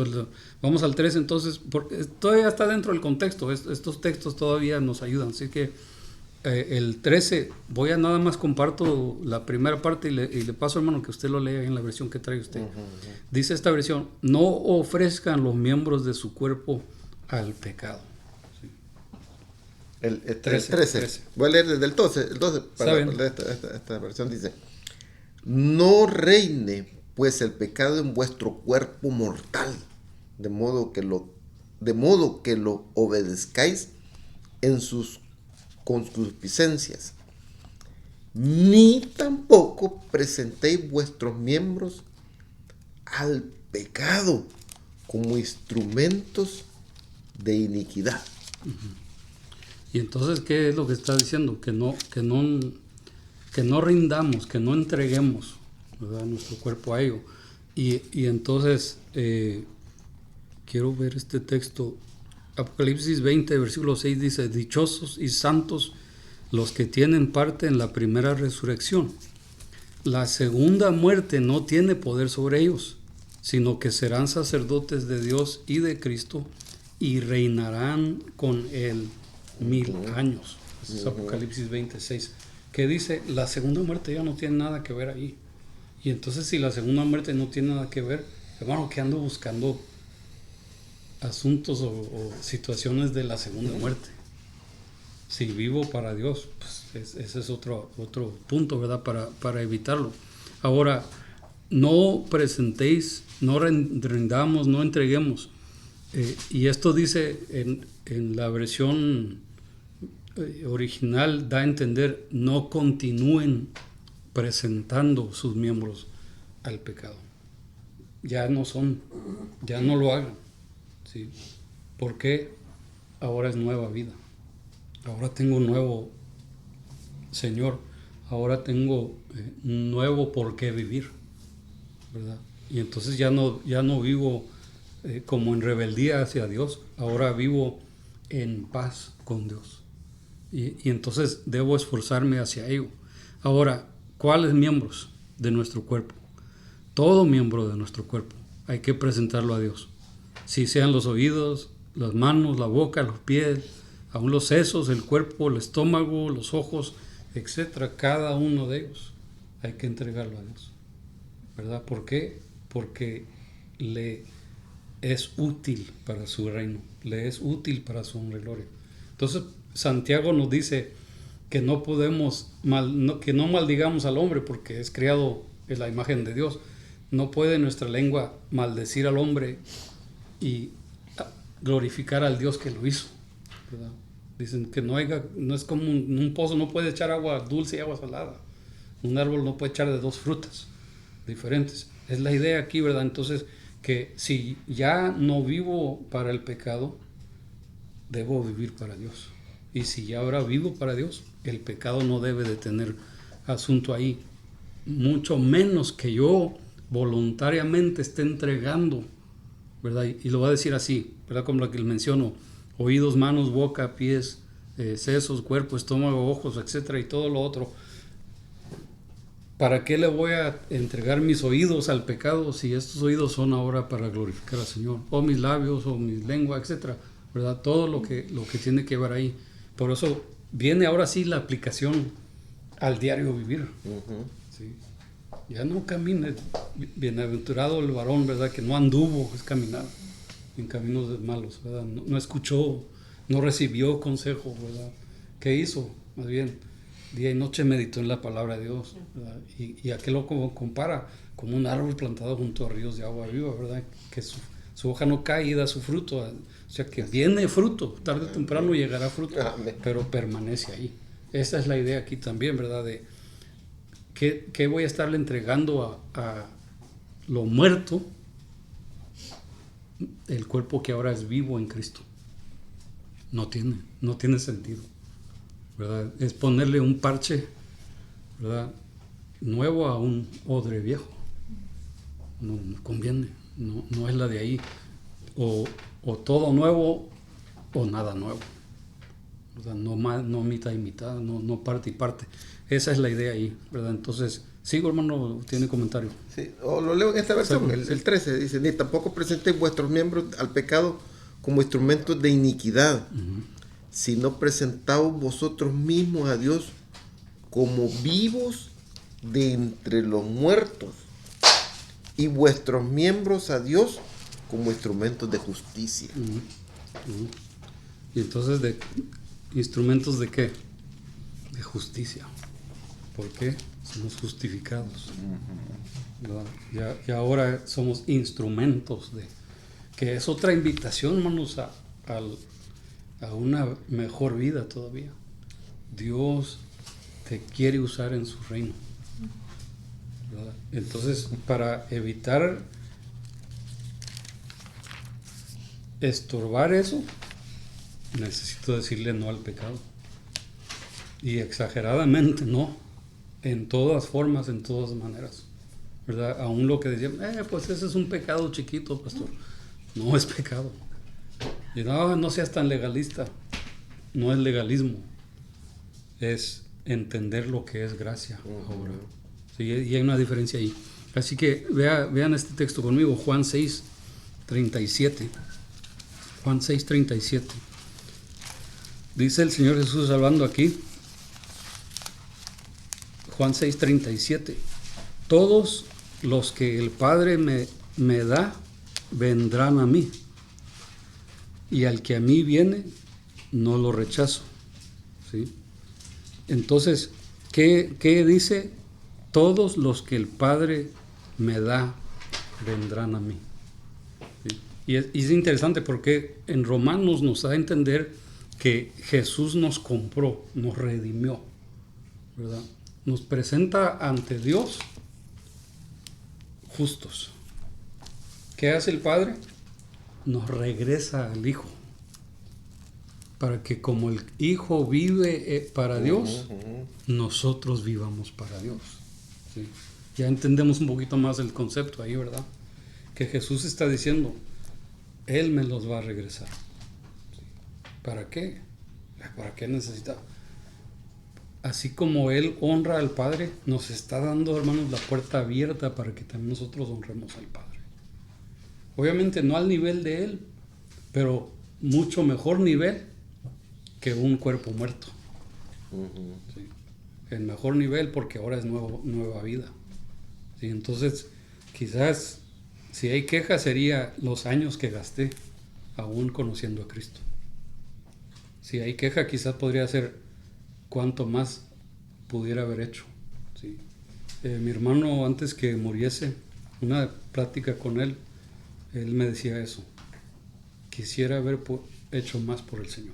vamos al 3 entonces, porque todavía está dentro del contexto. Estos textos todavía nos ayudan. Así que el 13, voy a nada más comparto la primera parte y le paso, hermano, que usted lo lea en la versión que trae usted. Dice esta versión, no ofrezcan los miembros de su cuerpo al pecado. ¿Sí? El 13. Voy a leer desde el 12 para leer esta versión. Dice, no reine pues el pecado en vuestro cuerpo mortal, de modo que lo obedezcáis en sus concupiscencias, ni tampoco presentéis vuestros miembros al pecado como instrumentos de iniquidad. Y entonces, ¿qué es lo que está diciendo? Que no rindamos, que no entreguemos, ¿verdad?, nuestro cuerpo a ello. Y entonces, quiero ver este texto. Apocalipsis 20, versículo 6 dice, dichosos y santos los que tienen parte en la primera resurrección. La segunda muerte no tiene poder sobre ellos, sino que serán sacerdotes de Dios y de Cristo y reinarán con él 1000 años. Es Apocalipsis 26, que dice, la segunda muerte ya no tiene nada que ver ahí. Y entonces, si la segunda muerte no tiene nada que ver, hermano, ¿qué ando buscando? Asuntos o situaciones de la segunda muerte. Si vivo para Dios, pues ese es otro punto, ¿verdad? Para evitarlo. Ahora, no presentéis, no rindamos, no entreguemos. Y esto dice en la versión original, da a entender, no continúen presentando sus miembros al pecado. Ya no lo hagan. ¿Sí? Porque ahora es nueva vida. Ahora tengo un nuevo Señor. Ahora tengo un nuevo por qué vivir, ¿verdad? Y entonces ya no vivo como en rebeldía hacia Dios. Ahora vivo en paz con Dios. Y entonces debo esforzarme hacia ello. Ahora, ¿cuáles miembros de nuestro cuerpo? Todo miembro de nuestro cuerpo hay que presentarlo a Dios. Si sean los oídos, las manos, la boca, los pies, aún los sesos, el cuerpo, el estómago, los ojos, etc. Cada uno de ellos hay que entregarlo a Dios, ¿verdad? ¿Por qué? Porque le es útil para su reino, le es útil para su honra y gloria. Entonces, Santiago nos dice que no podemos, que no maldigamos al hombre porque es creado en la imagen de Dios. No puede nuestra lengua maldecir al hombre y glorificar al Dios que lo hizo, ¿verdad? Dicen que no es como un pozo, no puede echar agua dulce y agua salada. Un árbol no puede echar de dos frutas diferentes. Es la idea aquí, ¿verdad? Entonces, que si ya no vivo para el pecado, debo vivir para Dios. Y si ya ahora vivo para Dios, el pecado no debe de tener asunto ahí. Mucho menos que yo voluntariamente esté entregando, ¿verdad? Y lo voy a decir así, ¿verdad? Como lo que menciono: oídos, manos, boca, pies, sesos, cuerpo, estómago, ojos, etcétera, y todo lo otro. ¿Para qué le voy a entregar mis oídos al pecado si estos oídos son ahora para glorificar al Señor? O mis labios, o mi lengua, etcétera, ¿verdad? Todo lo que tiene que ver ahí. Por eso viene ahora sí la aplicación al diario vivir. ¿Sí? Ya no camine, bienaventurado el varón, ¿verdad? Que no anduvo, es caminar en caminos malos, ¿verdad? No escuchó, no recibió consejo, ¿verdad? ¿Qué hizo? Más bien, día y noche meditó en la palabra de Dios, ¿verdad? Y a qué lo compara, como un árbol plantado junto a ríos de agua viva, ¿verdad? Que su hoja no cae y da su fruto, o sea que viene fruto, tarde o temprano llegará fruto, pero permanece ahí. Esa es la idea aquí también, ¿verdad? De ¿qué voy a estarle entregando a lo muerto, el cuerpo que ahora es vivo en Cristo? No tiene sentido, ¿verdad? Es ponerle un parche, ¿verdad?, nuevo a un odre viejo. No conviene, no es la de ahí. O todo nuevo o nada nuevo, ¿verdad? No mitad y mitad, no parte y parte. Esa es la idea ahí, ¿verdad? Entonces, sigo, hermano, tiene comentario. Sí, o lo leo en esta versión, Sí. el 13, dice: ni tampoco presentéis vuestros miembros al pecado como instrumentos de iniquidad, sino presentaos vosotros mismos a Dios como vivos de entre los muertos, y vuestros miembros a Dios como instrumentos de justicia. Y entonces, ¿de instrumentos de qué? De justicia. ¿Por qué? Somos justificados. Ya ahora somos instrumentos de... Que es otra invitación, hermanos, a una mejor vida todavía. Dios te quiere usar en su reino, ¿verdad? Entonces, para evitar estorbar eso, necesito decirle no al pecado. Y exageradamente no, en todas formas, en todas maneras, ¿verdad? Aún lo que decían, pues ese es un pecado chiquito, pastor. No es pecado. Y no seas tan legalista. No es legalismo, es entender lo que es gracia ahora. Sí, y hay una diferencia ahí. Así que vean este texto conmigo, Juan 6:37. Juan 6:37. Dice el Señor Jesús hablando aquí. Juan 6:37. Todos los que el Padre me da, vendrán a mí. Y al que a mí viene, no lo rechazo. ¿Sí? Entonces, ¿qué dice? Todos los que el Padre me da, vendrán a mí. ¿Sí? Y es interesante porque en Romanos nos da a entender que Jesús nos compró, nos redimió, ¿verdad? Nos presenta ante Dios justos. ¿Qué hace el Padre? Nos regresa al Hijo, para que como el Hijo vive para Dios, nosotros vivamos para Dios. ¿Sí? Ya entendemos un poquito más el concepto ahí, ¿verdad? Que Jesús está diciendo, Él me los va a regresar. ¿Sí? ¿Para qué? ¿Para qué necesita? Así como Él honra al Padre, nos está dando, hermanos, la puerta abierta para que también nosotros honremos al Padre. Obviamente no al nivel de Él, pero mucho mejor nivel que un cuerpo muerto. ¿Sí? El mejor nivel, porque ahora es nueva vida. ¿Sí? Entonces, quizás si hay queja sería los años que gasté aún conociendo a Cristo. Si hay queja, quizás podría ser cuánto más pudiera haber hecho. ¿Sí? Mi hermano, antes que muriese, una plática con él me decía eso: quisiera haber hecho más por el Señor.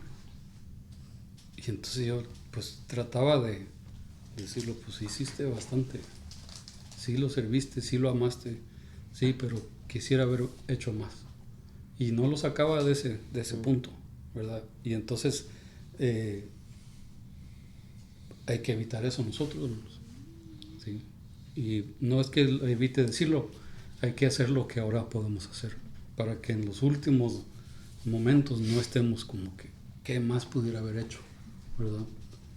Y entonces yo pues trataba de decirlo, pues hiciste bastante, sí lo serviste, sí lo amaste, sí, pero quisiera haber hecho más. Y no lo sacaba de ese punto, ¿verdad? Y entonces hay que evitar eso nosotros, hermanos, ¿sí? Y no es que evite decirlo, hay que hacer lo que ahora podemos hacer, para que en los últimos momentos no estemos como que, ¿qué más pudiera haber hecho? ¿Verdad?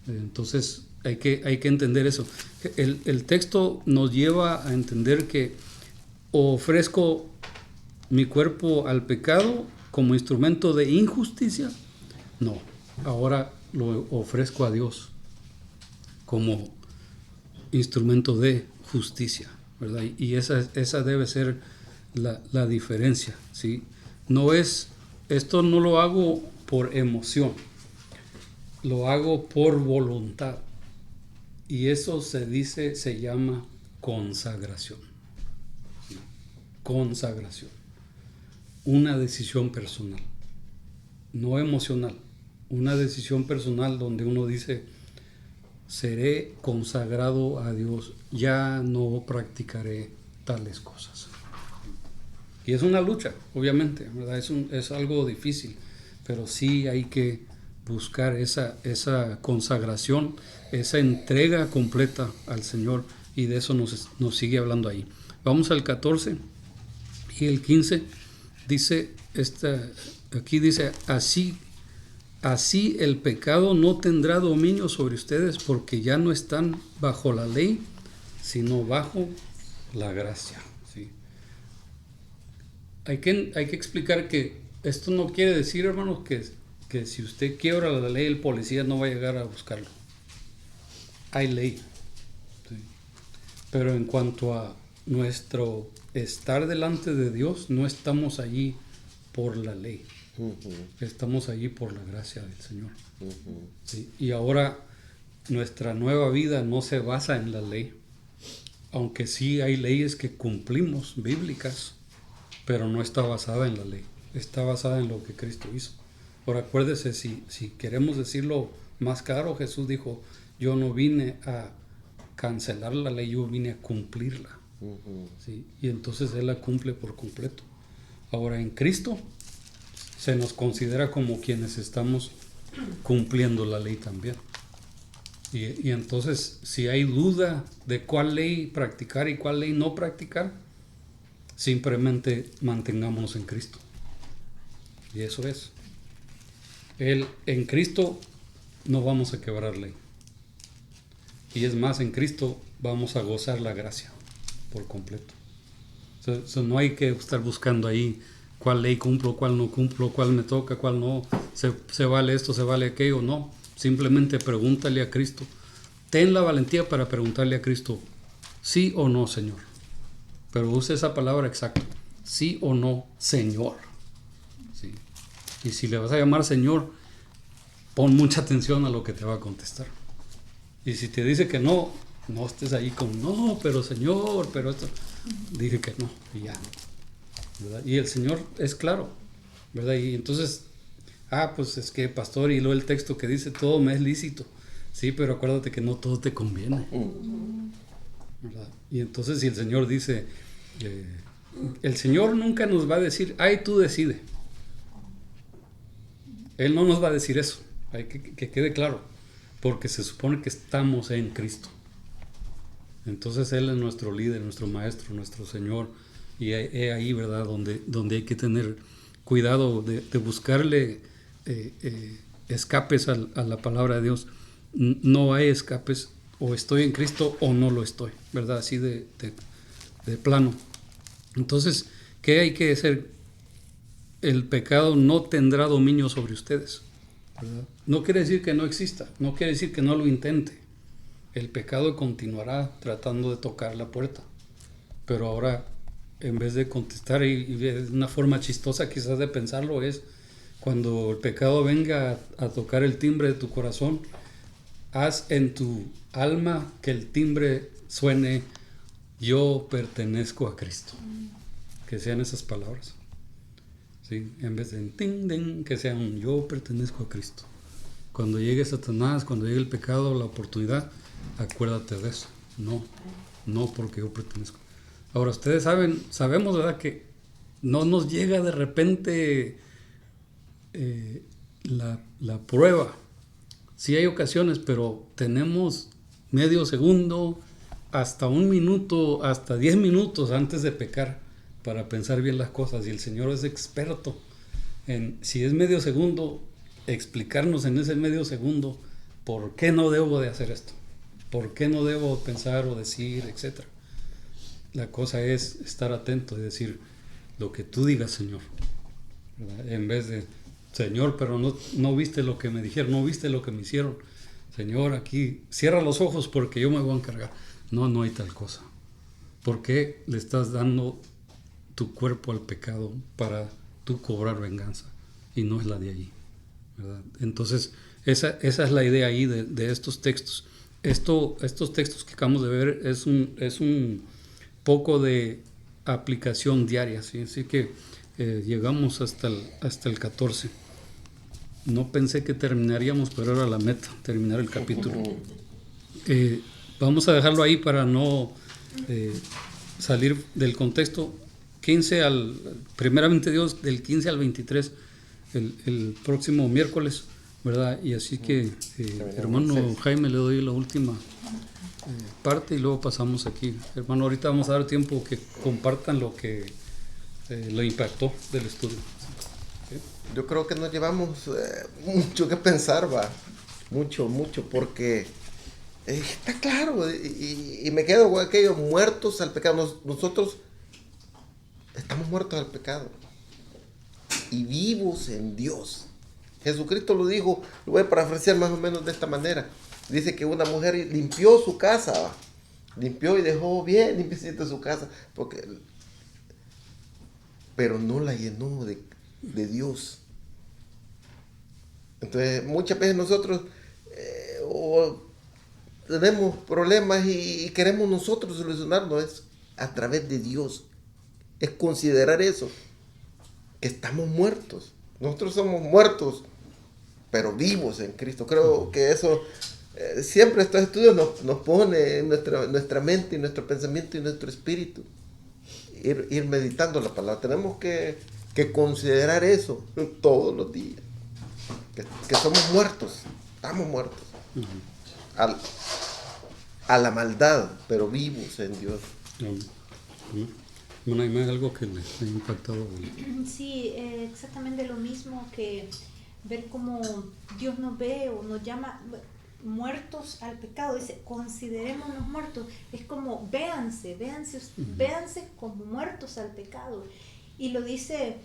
Entonces hay que entender eso. El texto nos lleva a entender que ofrezco mi cuerpo al pecado como instrumento de injusticia. No, ahora lo ofrezco a Dios como instrumento de justicia, ¿verdad? Y esa debe ser la diferencia, ¿sí? No es, esto no lo hago por emoción, lo hago por voluntad. Y eso se llama consagración. ¿Sí? Consagración. Una decisión personal, no emocional. Una decisión personal donde uno dice, seré consagrado a Dios, ya no practicaré tales cosas. Y es una lucha, obviamente, ¿verdad? Es algo difícil, pero sí hay que buscar esa consagración, esa entrega completa al Señor, y de eso nos sigue hablando ahí. Vamos al 14 y el 15, dice, aquí dice, así el pecado no tendrá dominio sobre ustedes, porque ya no están bajo la ley, sino bajo la gracia. ¿Sí? Hay que explicar que esto no quiere decir, hermanos, que si usted quiebra la ley, el policía no va a llegar a buscarlo. Hay ley. ¿Sí? Pero en cuanto a nuestro estar delante de Dios, no estamos allí por la ley. Estamos allí por la gracia del Señor. ¿Sí? Y ahora nuestra nueva vida no se basa en la ley, aunque sí hay leyes que cumplimos, bíblicas, pero no está basada en la ley, está basada en lo que Cristo hizo. Ahora acuérdese, si queremos decirlo más claro, Jesús dijo, yo no vine a cancelar la ley, yo vine a cumplirla. ¿Sí? Y entonces Él la cumple por completo. Ahora en Cristo se nos considera como quienes estamos cumpliendo la ley también. Y entonces, si hay duda de cuál ley practicar y cuál ley no practicar, simplemente mantengámonos en Cristo. Y eso es. En Cristo no vamos a quebrar ley. Y es más, en Cristo vamos a gozar la gracia por completo. No hay que estar buscando ahí cuál ley cumplo, cuál no cumplo, cuál me toca, cuál no, se vale esto, se vale aquello, no. Simplemente pregúntale a Cristo. Ten la valentía para preguntarle a Cristo, sí o no, Señor. Pero use esa palabra exacta, sí o no, Señor. ¿Sí? Y si le vas a llamar Señor, pon mucha atención a lo que te va a contestar. Y si te dice que no, no estés ahí con, no, pero Señor, pero esto, dije que no, y ya. ¿Verdad? Y el Señor es claro, ¿verdad? Y entonces, pues es que pastor, y luego el texto que dice, todo me es lícito. Sí, pero acuérdate que no todo te conviene. ¿Verdad? Y entonces si el Señor dice, el Señor nunca nos va a decir, ay, tú decide. Él no nos va a decir eso, hay que quede claro, porque se supone que estamos en Cristo. Entonces Él es nuestro líder, nuestro maestro, nuestro Señor, y es ahí, ¿verdad?, donde hay que tener cuidado de buscarle escapes a la palabra de Dios. No hay escapes, o estoy en Cristo o no lo estoy, ¿verdad? Así de plano. Entonces, ¿qué hay que hacer? El pecado no tendrá dominio sobre ustedes, ¿verdad? No quiere decir que no exista, no quiere decir que no lo intente. El pecado continuará tratando de tocar la puerta, pero ahora, en vez de contestar, y una forma chistosa quizás de pensarlo es, cuando el pecado venga a tocar el timbre de tu corazón, haz en tu alma que el timbre suene, yo pertenezco a Cristo. Que sean esas palabras. ¿Sí? En vez de ting, ting, que sea un yo pertenezco a Cristo. Cuando llegue Satanás, cuando llegue el pecado, la oportunidad, acuérdate de eso. No porque yo pertenezco. Ahora, ustedes sabemos, ¿verdad?, que no nos llega de repente la prueba. Sí hay ocasiones, pero tenemos medio segundo, hasta 1 minuto, hasta 10 minutos antes de pecar para pensar bien las cosas. Y el Señor es experto en, si es medio segundo, explicarnos en ese medio segundo por qué no debo de hacer esto, por qué no debo pensar o decir, etc. La cosa es estar atento y decir lo que tú digas, Señor, ¿verdad? En vez de, Señor, pero no viste lo que me dijeron, no viste lo que me hicieron. Señor, aquí cierra los ojos porque yo me voy a encargar. No hay tal cosa. ¿Por qué le estás dando tu cuerpo al pecado para tú cobrar venganza? Y no es la de allí, ¿verdad? Entonces, esa es la idea ahí de estos textos. Estos textos que acabamos de ver es un poco de aplicación diaria, ¿sí? Así que llegamos hasta el 14. No pensé que terminaríamos, pero era la meta, terminar el capítulo. Vamos a dejarlo ahí para no salir del contexto. Primeramente Dios, del 15 al 23, el próximo miércoles, ¿verdad? Y así que, hermano Jaime, le doy la última parte y luego pasamos aquí. Hermano, ahorita vamos a dar tiempo que compartan lo que lo impactó del estudio. ¿Sí? Yo creo que nos llevamos mucho que pensar, mucho, porque está claro, y me quedo con aquellos muertos al pecado. Nosotros estamos muertos al pecado y vivos en Dios. Jesucristo lo dijo, lo voy a parafrasear más o menos de esta manera. Dice que una mujer limpió su casa, limpió y dejó bien limpiecita su casa, pero no la llenó de Dios. Entonces, muchas veces nosotros tenemos problemas y queremos nosotros solucionarlo, es a través de Dios. Es considerar eso, que estamos muertos. Nosotros somos muertos, pero vivos en Cristo. Creo que eso, siempre estos estudios nos pone en nuestra mente y nuestro pensamiento y nuestro espíritu. Ir meditando la palabra. Tenemos que considerar eso todos los días. Que somos muertos, estamos muertos. A la maldad, pero vivos en Dios. Bueno, hay más algo que le ha impactado. Sí, exactamente lo mismo, que ver cómo Dios nos ve o nos llama muertos al pecado. Dice, considerémonos muertos. Es como, véanse como muertos al pecado. Y lo dice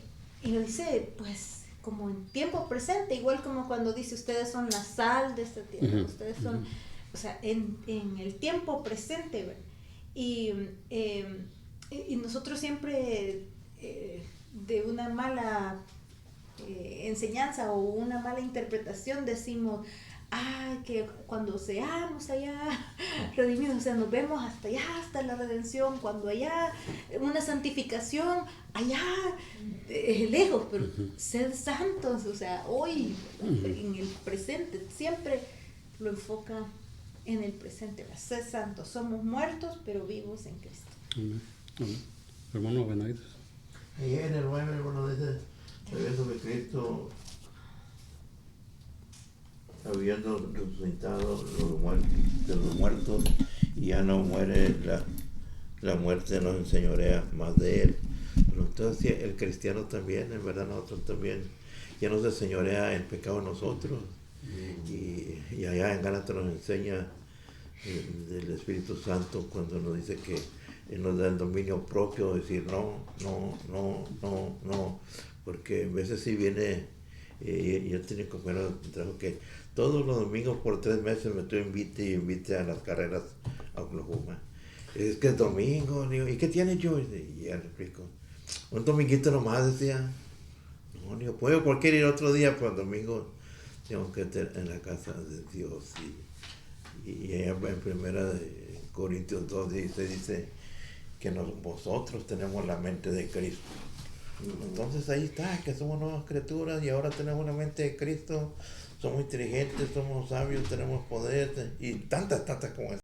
pues como en tiempo presente, igual como cuando dice, ustedes son la sal de esta tierra, ustedes son, o sea, en el tiempo presente, ¿verdad? Y nosotros siempre de una mala enseñanza o una mala interpretación decimos, que cuando seamos allá redimidos, o sea, nos vemos hasta allá, hasta la redención, cuando allá una santificación, allá lejos, pero ser santos, o sea, hoy, en el presente, siempre lo enfoca en el presente, ser santos. Somos muertos, pero vivos en Cristo. Amén. Hermano Benavides. Ahí en el 9, hermano, dice, sabiendo que Cristo, habiendo resucitado de los muertos, y ya no muere, la muerte nos enseñorea más de él. Pero entonces el cristiano también, en verdad nosotros también, ya nos enseñorea el pecado a nosotros. Y allá en Gálatas nos enseña del Espíritu Santo cuando nos dice que Él nos da el dominio propio, decir no, porque a veces sí viene, yo tenía que comer trabajo que todos los domingos por 3 meses me estoy invite a las carreras a Oklahoma. Es que es domingo, digo, ¿y qué tiene yo? Y ya le explico, un dominguito nomás, decía, no, digo, puedo cualquier ir otro día, pero el domingo tengo que estar en la casa de Dios. Y en 1 Corintios 2 dice que vosotros tenemos la mente de Cristo. Entonces ahí está, que somos nuevas criaturas y ahora tenemos la mente de Cristo. somos inteligentes, somos sabios, tenemos poder y tantas como esas.